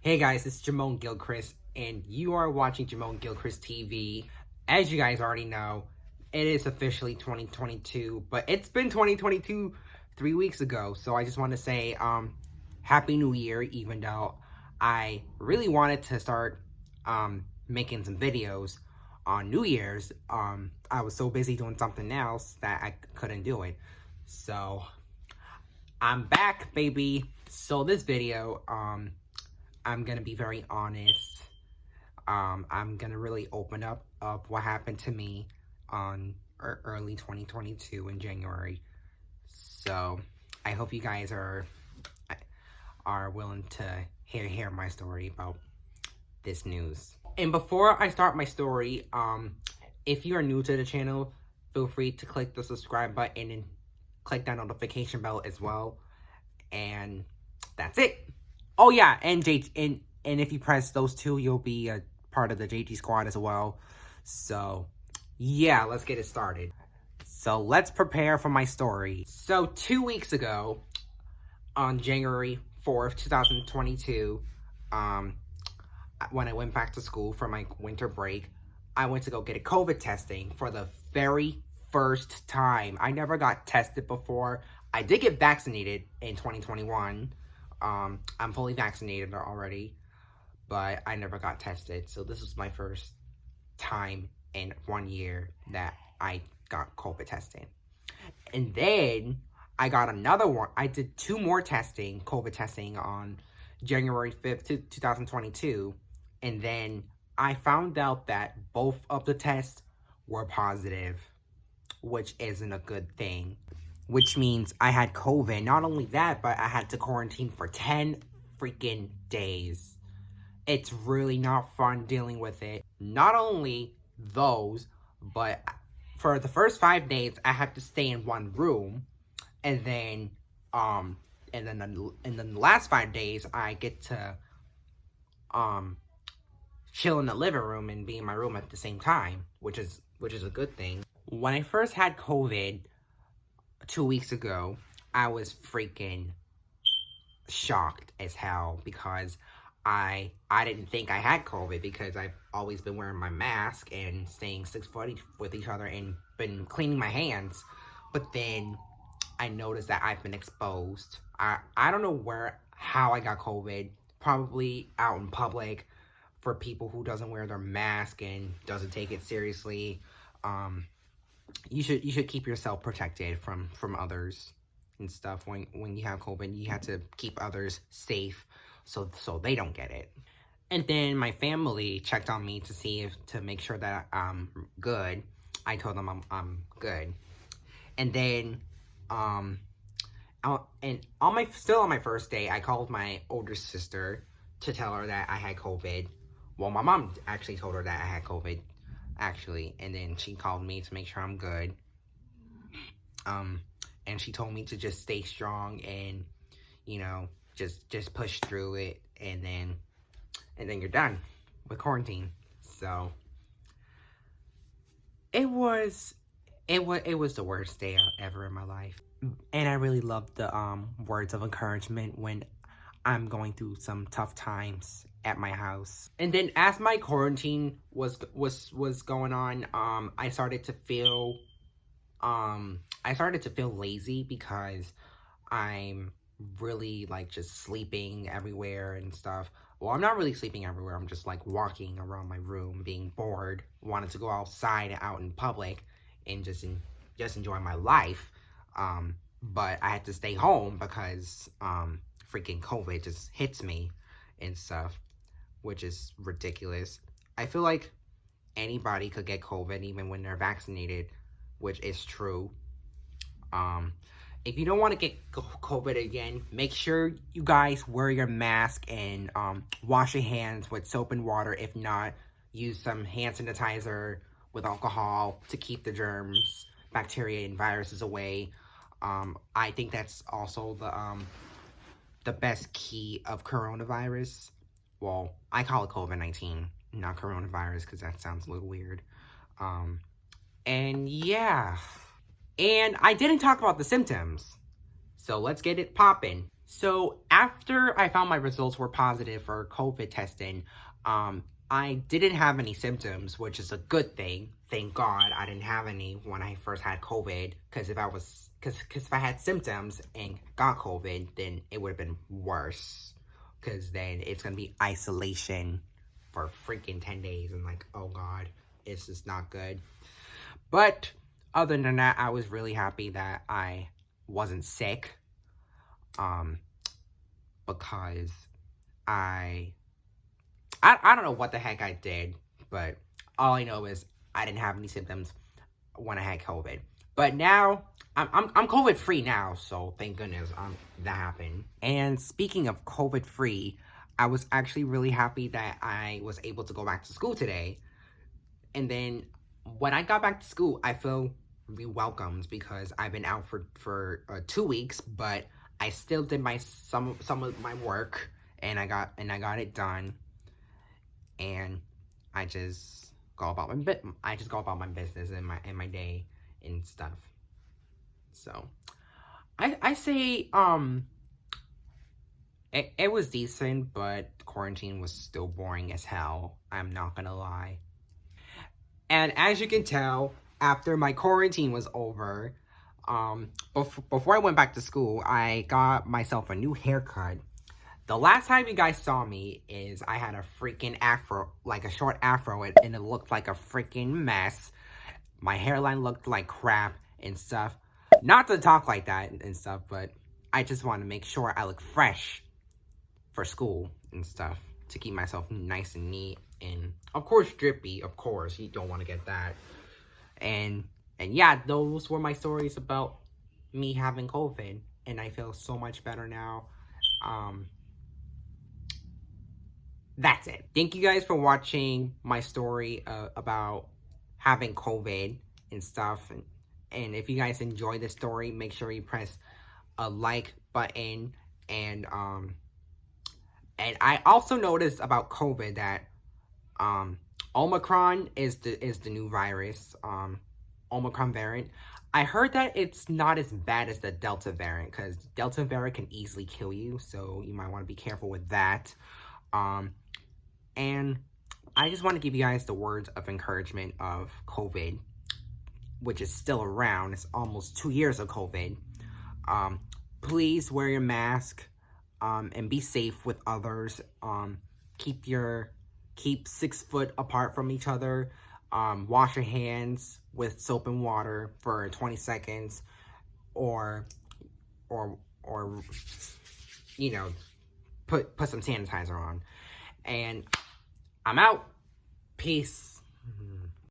Hey guys, it's Jamone Gilchrist, and you are watching Jamone Gilchrist TV. As you guys already know, it is officially 2022, but it's been 2022 3 weeks ago, so I just want to say, Happy New Year, even though I really wanted to start, making some videos on New Year's. I was so busy doing something else that I couldn't do it. So, I'm back, baby. So this video, I'm gonna be very honest. I'm gonna really open up of what happened to me on early 2022 in January. So I hope you guys are willing to hear my story about this news. And before I start my story, if you are new to the channel, feel free to click the subscribe button and click that notification bell as well. And that's it. Oh yeah, and if you press those two, you'll be a part of the JG squad as well. So yeah, let's get it started. So let's prepare for my story. So 2 weeks ago, on January 4th, 2022, when I went back to school for my winter break, I went to go get a COVID testing for the very first time. I never got tested before. I did get vaccinated in 2021. I'm fully vaccinated already, but I never got tested. So this was my first time in 1 year that I got COVID testing. And then I got another one. I did 2 more COVID testing on January 5th, 2022. And then I found out that both of the tests were positive, which isn't a good thing. Which means I had COVID. Not only that, but I had to quarantine for 10 freaking days. It's really not fun dealing with it. Not only those, but for the first 5 days, I had to stay in one room. And then the last 5 days, I get to, chill in the living room and be in my room at the same time, which is a good thing. When I first had COVID 2 weeks ago, I was freaking shocked as hell because I didn't think I had COVID because I've always been wearing my mask and staying 6 foot with each other and been cleaning my hands. But then I noticed that I've been exposed. I don't know how I got COVID. Probably out in public for people who doesn't wear their mask and doesn't take it seriously. You should keep yourself protected from others and stuff. When you have COVID, you have to keep others safe so they don't get it. And then my family checked on me to make sure that I'm good. I told them I'm good. And then still on my first day, I called my older sister to tell her that I had COVID. Well, my mom actually told her that I had COVID, actually, and then she called me to make sure I'm good. And she told me to just stay strong and, you know, just push through it, and then you're done with quarantine. So it was the worst day ever in my life. And I really loved the words of encouragement when I'm going through some tough times at my house. And then as my quarantine was going on, I started to feel lazy because I'm really like just sleeping everywhere and stuff. Well, I'm not really sleeping everywhere. I'm just like walking around my room, being bored, wanted to go outside out in public and just enjoy my life. But I had to stay home because freaking COVID just hits me and stuff, which is ridiculous. I feel like anybody could get COVID even when they're vaccinated, which is true. If you don't want to get COVID again, make sure you guys wear your mask and wash your hands with soap and water. If not, use some hand sanitizer with alcohol to keep the germs, bacteria, and viruses away. I think that's also the best key of coronavirus. Well, I call it COVID-19, not coronavirus, because that sounds a little weird. And yeah. And I didn't talk about the symptoms. So let's get it popping. So after I found my results were positive for COVID testing, I didn't have any symptoms, which is a good thing. Thank God I didn't have any when I first had COVID. Because if I had symptoms and got COVID, then it would have been worse. Because then it's gonna be isolation for freaking 10 days, and like, oh God, it's just not good. But other than that, I was really happy that I wasn't sick. Because I don't know what the heck I did, but all I know is I didn't have any symptoms when I had COVID. But now I'm COVID free now, so thank goodness that happened. And speaking of COVID free, I was actually really happy that I was able to go back to school today. And then when I got back to school, I feel re-welcomed because I've been out for 2 weeks, but I still did some of my work, and I got it done. And I just go about my business and my day and stuff. So I say it was decent, but quarantine was still boring as hell. I'm not gonna lie. And as you can tell, after my quarantine was over, before I went back to school, I got myself a new haircut. The last time you guys saw me is I had a freaking afro, like a short afro, and it looked like a freaking mess. My hairline looked like crap and stuff. Not to talk like that and stuff, but I just want to make sure I look fresh for school and stuff to keep myself nice and neat, and of course drippy. Of course, you don't want to get that. And yeah, those were my stories about me having COVID, and I feel so much better now. That's it. Thank you guys for watching my story about having COVID and stuff. And if you guys enjoy the story, make sure you press a like button. And I also noticed about COVID that Omicron is the new virus. Omicron variant. I heard that it's not as bad as the Delta variant, because Delta variant can easily kill you, so you might want to be careful with that. And I just want to give you guys the words of encouragement of COVID, which is still around. It's almost 2 years of COVID. Please wear your mask, and be safe with others. Keep 6 foot apart from each other. Wash your hands with soap and water for 20 seconds, or you know, put some sanitizer on. And I'm out. Peace.